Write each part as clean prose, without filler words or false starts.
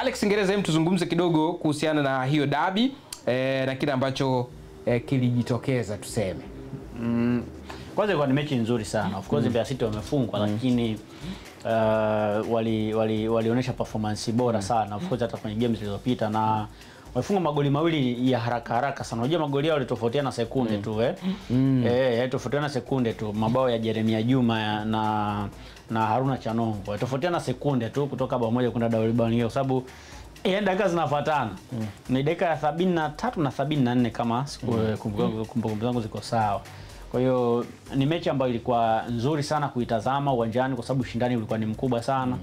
Alex Ngereza, hem tuzungumze kidogo kuhusiana na hiyo dabi na kile ambacho kilijitokeza tuseme. Kwanza ilikuwa ni mechi nzuri sana. Of course Mbeya City wamefungwa lakini walionyesha performance bora sana. Of course hata kwenye games zilizopita na wamefunga magoli mawili ya haraka sana. Unajua magoli yao yalitofautiana sekunde tu yalitofautiana sekunde tu. Mabao ya Jeremia Juma na Haruna Chanongo yalitofautiana sekunde tu kutoka bao moja kwenda bao nyingine kwa sababu dakika zinafuatana. Ni dakika ya 73 na 74 kama kumbukumbu zangu ziko sawa. Kwa hiyo ni mechi ambayo ilikuwa nzuri sana kuitazama uwanjani kwa sababu ushindani ulikuwa ni mkubwa sana.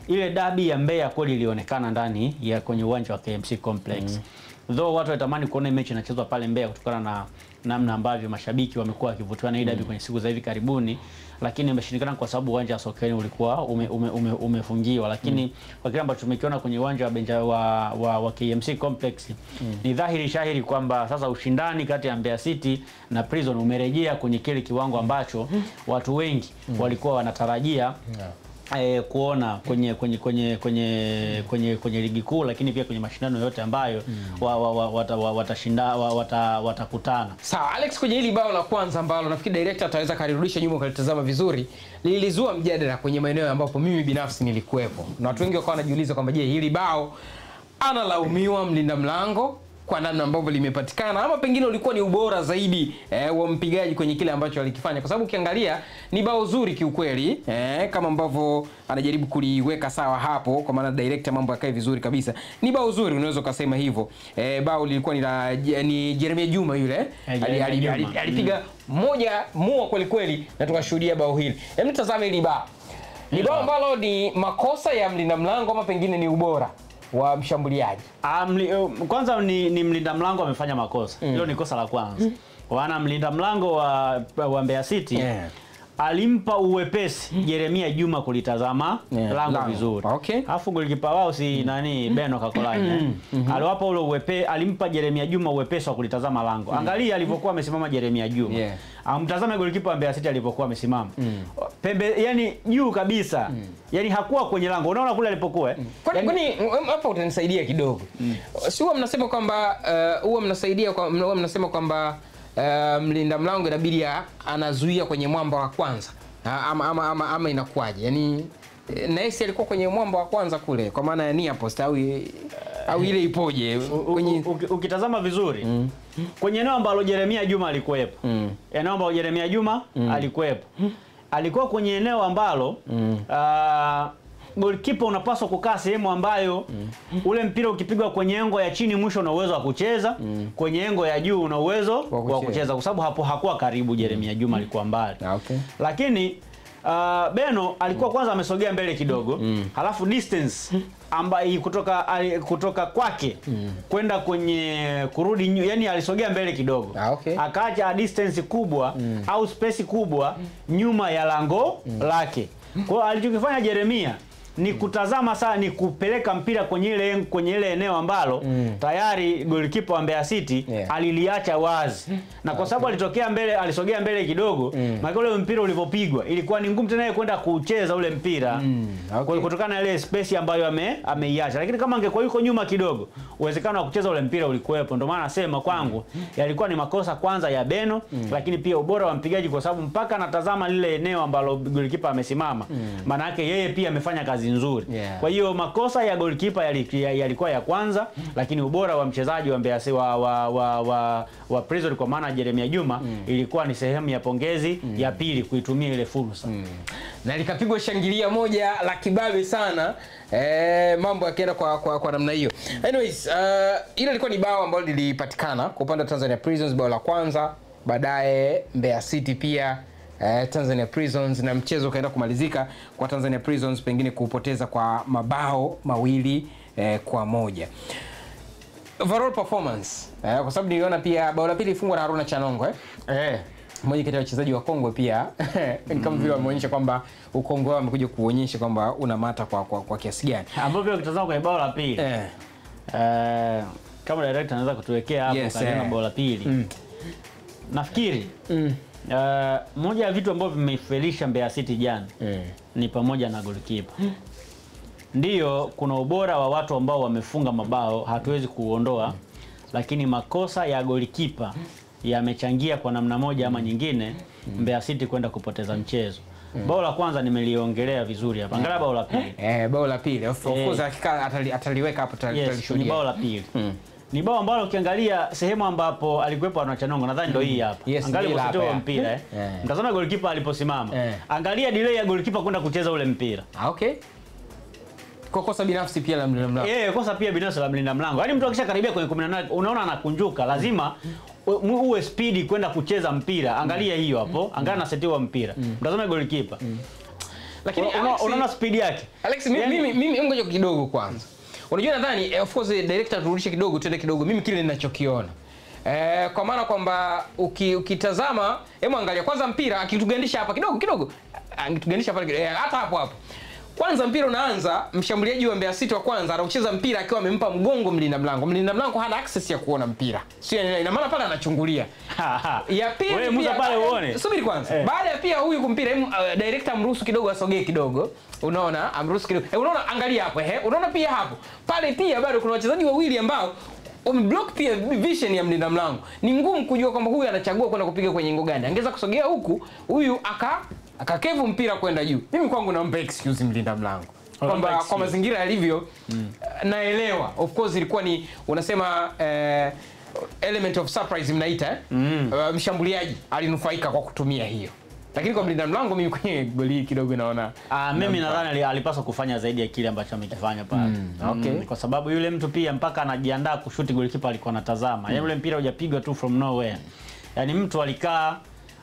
Ile dabi ya Mbeya kweli ilionekana ndani ya kwenye uwanja wa KMC Complex. Though watu watamani kuona mechi inachezwa pale Mbeya kutokana na namna ambavyo mashabiki wamekuwa wakivutiwa na hii dabi kwenye siku za hivi karibuni, lakini imeshindikana kwa sababu uwanja wa Sokeni ulikuwa umefungiwa. Lakini kwa kile ambacho tumekiona kwenye uwanja wa KMC Complex ni dhahiri shahiri kwamba sasa ushindani kati ya Mbeya City na Prison umerejea kwenye kile kiwango ambacho watu wengi walikuwa wanatarajia kuona kwenye ligi kuu, lakini pia kwenye mashindano yote ambayo watakutana. Sawa Alex, kwenye hili bao la kwanza ambalo nafikiri director ataweza karudisha nyuma ukalitazama vizuri, lilizua mjadala kwenye maeneo ambapo mimi binafsi nilikuwepo. Na watu wengi wakawa wanajiuliza kwamba je, hili bao analaumiwa mlinda mlango kwa namna ambavyo limepatikana ama pengine ulikuwa ni ubora zaidi wa mpigaji kwenye kile ambacho alikifanya, kwa sababu ukiangalia ni bao zuri kiukweli kama ambavyo anajaribu kuliweka sawa hapo, kwa maana director mambo yakae vizuri kabisa. Ni bao zuri, unaweza kusema hivyo. Bao lilikuwa ni Jeremia Juma yule alipiga moja mua kweli kweli na tukashuhudia bao hili. Hebu tazame hili bao. Ni bao ambalo ni makosa ya mlinda mlango ama pengine ni ubora wa mshambuliaji? Kwanza ni mlinda mlango amefanya makosa. Hilo ni kosa la kwanza. Wana mlinda mlango wa Mbeya City alimpa uwepesi Jeremia Juma kulitazama lango vizuri. Alafu golikipa wao si Beno Kakolanya. Aliwapa ule uwepesi, alimpa Jeremia Juma uwepesi wa kulitazama lango. Angalia alivyokuwa amesimama Jeremia Juma. Amtazame golikipa wa Mbeya City alivyokuwa amesimama. Pembe, yani juu kabisa. Yani hakuwa kwenye lango. Unaona kule alipokuwa Kwani hapa utanisaidia kidogo. Si huwa mnasema kwamba mnasema kwamba mlinda mlango inabidi anazuia kwenye mwamba wa kwanza ama inakuwaje? Yani Naisi alikuwa kwenye mwamba wa kwanza kule kwa maana ya nia post au ile ipoje kwenye ukitazama vizuri kwenye eneo ambalo Jeremia Juma alikuwepo. Eneo ambalo Jeremia Juma alikuwepo. Alikuwa kwenye eneo ambalo goalkeeper unapaswa kukaa sehemu ambayo ule mpira ukipigwa kwenye engo ya chini mwisho una uwezo wa kucheza, kwenye engo ya juu una uwezo wa kucheza, kwa sababu hapo hakuwa karibu Jeremia Juma, alikuwa mbali. Lakini Beno alikuwa kwanza amesogea mbele kidogo, halafu distance ambayo kutoka kwake kwenda kwenye kurudi yani alisogea mbele kidogo. Akaacha distance kubwa au space kubwa nyuma ya lango lake. Kwa hiyo alichokifanya Jeremia ni kutazama sana, ni kupeleka mpira kwenye ile eneo ambalo tayari goalkeeper wa Mbeya City aliliacha wazi. Na kwa sababu alisogea mbele kidogo, maana ule mpira ulipopigwa ilikuwa ni ngumu tena kwenda kucheza ule mpira. Kutokana na ile space ambayo ameiacha. Lakini kama angekuwa yuko nyuma kidogo, uwezekano wa kucheza ule mpira ulikuwepo. Ndio maana nasema kwangu yalikuwa ni makosa kwanza ya Beno, lakini pia ubora wa mpigaji, kwa sababu mpaka anatazama lile eneo ambalo goalkeeper amesimama. Maana yake yeye pia amefanya kazi nzuri. Kwa hiyo makosa ya goalkeeper yalikuwa ya kwanza, lakini ubora wa mchezaji wa Mbeya wa Prison kwa maana Jeremia Juma ilikuwa ni sehemu ya pongezi ya pili kuitumia ile fursa. Na likapigwa shangilia moja la kibabe sana. Mambo yakaenda kwa namna hiyo. Anyways, ile ilikuwa ni bao ambalo lilipatikana kwa upande wa Tanzania Prisons, bao la kwanza, baadaye Mbeya City pia Tanzania Prisons, na mchezo kaenda kumalizika kwa Tanzania Prisons pengine kupoteza kwa mabao mawili kwa moja. Overall performance kwa sababu niliona pia bao la pili ifungwa na Haruna Chanongo mmoja kati ya wachezaji wa Kongo pia ni kama vile wameonyesha kwamba Ukongo wao wamekuja kuonyesha kwamba una mata kwa kiasi gani. Ambapo ukitazama kwenye bao la pili kama director anaweza kutuwekea hapo kana bao la pili. Nafikiri moja ya vitu ambavyo vimeifelisha Mbeya City jana ni pamoja na goalkeeper. Ndiyo, kuna ubora wa watu ambao wamefunga mabao, hatuwezi kuondoa, lakini makosa ya golikipa yamechangia kwa namna moja ama nyingine Mbeya City kwenda kupoteza mchezo. Bao la kwanza nimeliongelea vizuri hapa. Angalia bao la pili. Bao la pili. Of course hakika ataliweka hapo talishuhudia. Ni bao la pili. Ni bao ambalo ukiangalia sehemu ambapo alikuwepo Anachanongo, nadhani ndio hii hapa. Angalia msito wa mpira Mtazama golikipa aliposimama. Angalia delay ya golikipa kwenda kucheza ule mpira. Okay. Kwa kosa binafsi pia la mlinda mlango. Kosa pia binafsi la mlinda mlango. Yaani mtu akishakaribia kwenye 18 unaona anakunjuka, lazima uwe speed kwenda kucheza mpira. Angalia hiyo hapo. Angalia na setiwa mpira. Mtazama golikipa. Lakini unaona speed yake. Alex, mimi ngoja kidogo kwanza. Unajua nadhani of course director turudishe kidogo, twende kidogo. Mimi kile ninachokiona. Kwa maana kwamba ukitazama, hebu angalia kwanza mpira akitugandisha hapa kidogo. Angetugandisha pale hata hapo. Kwanza mpira unaanza, mshambuliaji wa Mbeya City wa kwanza anaucheza mpira akiwa amempa mgongo mlinda mlango. Mlinda mlango hana access ya kuona mpira. Sio, ina maana pale anachungulia. Ya pili wewe Musa pale uone. Subiri kwanza. Baada ya pia huyu kumpira, director amruhusu kidogo asogee kidogo. Unaona? Amruhusu kidogo. Unaona, angalia hapo unaona pia hapo. Pale pia bado kuna wachezaji wawili ambao wameblock pia vision ya mlinda mlango. Ni ngumu kujua kwamba huyu anachagua kwenda kupiga kwenye engo gani. Angeza kusogea huku, huyu akakevu mpira kwenda juu. Mimi kwangu naomba excuse mlinda mlango. Kwamba kwa mazingira yalivyo naelewa. Of course ilikuwa ni unasema element of surprise mnaita mshambuliaji alinufaika kwa kutumia hiyo. Lakini kwa mlinda mlango mimi kwenye goli kidogo naona mimi nadhani alipaswa kufanya zaidi ya kile ambacho amekifanya pale. Okay. Kwa sababu yule mtu pia mpaka anajiandaa kushuti golikipa alikuwa anatazama. Yaani ule mpira hujapigwa tu from nowhere. Yaani mtu alikaa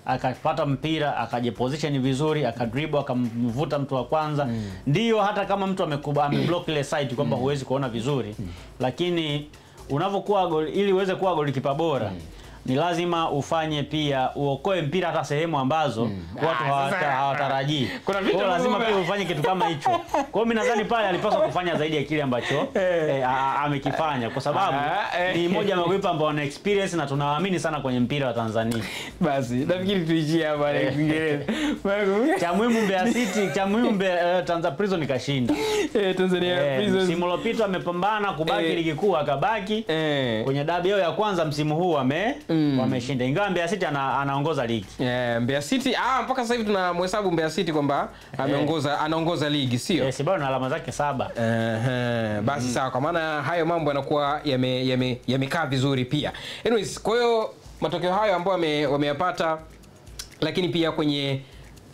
akapata mpira akajiposition vizuri, akadribble, akamvuta mtu wa kwanza. Ndio hata kama mtu ameblock ile side kwamba huwezi kuona vizuri, lakini unavokuwa ili uweze kuwa golikipa bora ni lazima ufanye pia uokoe mpira hata sehemu ambazo watu hawatarajii. Kwa hiyo lazima pia ufanye kitu kama hicho. Kwa hiyo mimi nadhani pale alipaswa kufanya zaidi ya kile ambacho amekifanya, kwa sababu ni moja magolikipa ambao wana experience na tunawaamini sana kwenye mpira wa Tanzania. Basi nafikiri tuishie hapa na Kiingereza. Cha muhimu Mbeya City, cha muhimu Tanzania Prison kashinda. Tanzania Prison msimu uliopita amepambana kubaki ligi kuu, akabaki kwenye dabi yao ya kwanza msimu huu wameshinda, ingawa Mbeya City anaongoza ligi. Mbeya City mpaka sasa hivi tunamhesabu Mbeya City kwamba anaongoza ligi, sio? Bado na alama zake 7. Basi sawa, kwa maana hayo mambo yanakuwa yamekaa vizuri pia. Anyways, kwa hiyo matokeo hayo ambayo wameyapata, lakini pia kwenye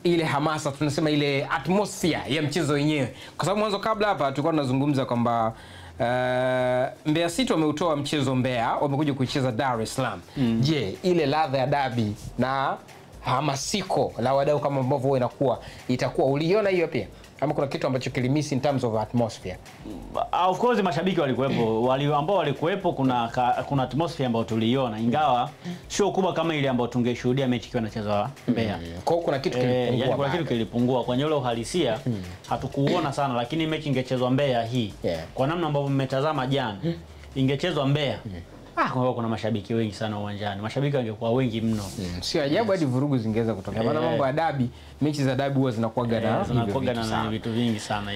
ile hamasa, tunasema ile atmosphere ya mchezo wenyewe, kwa sababu mwanzo kabla hapa tulikuwa tunazungumza kwamba Mbeya City wameutoa mchezo Mbeya, wamekuja kucheza Dar es Salaam. Je, ile ladha ya dabi na hamasiko la wadau kama ambavyo inakuwa itakuwa, uliona hiyo pia? Ama kuna kitu ambacho kilimisi in terms of atmosphere? Of course mashabiki walikuwepo, ambao walikuwepo, kuna atmosphere ambayo tuliona, ingawa sio kubwa kama ile ambayo tungeshuhudia mechi ikiwa inachezwa Mbeya. Kwa hiyo kuna kitu kilipungua. Yani kuna kitu kilipungua kwenye ule uhalisia, hatukuona sana, lakini mechi ingechezwa Mbeya hii. Kwa namna ambavyo mmetazama jana, ingechezwa Mbeya. Kuna mashabiki wengi sana uwanjani. Mashabiki wangekuwa wengi mno. Sio ajabu hadi vurugu zingeweza kutokea. Maana mambo ya dabi, mechi za dabi huwa zinakuwa na vitu vingi sana.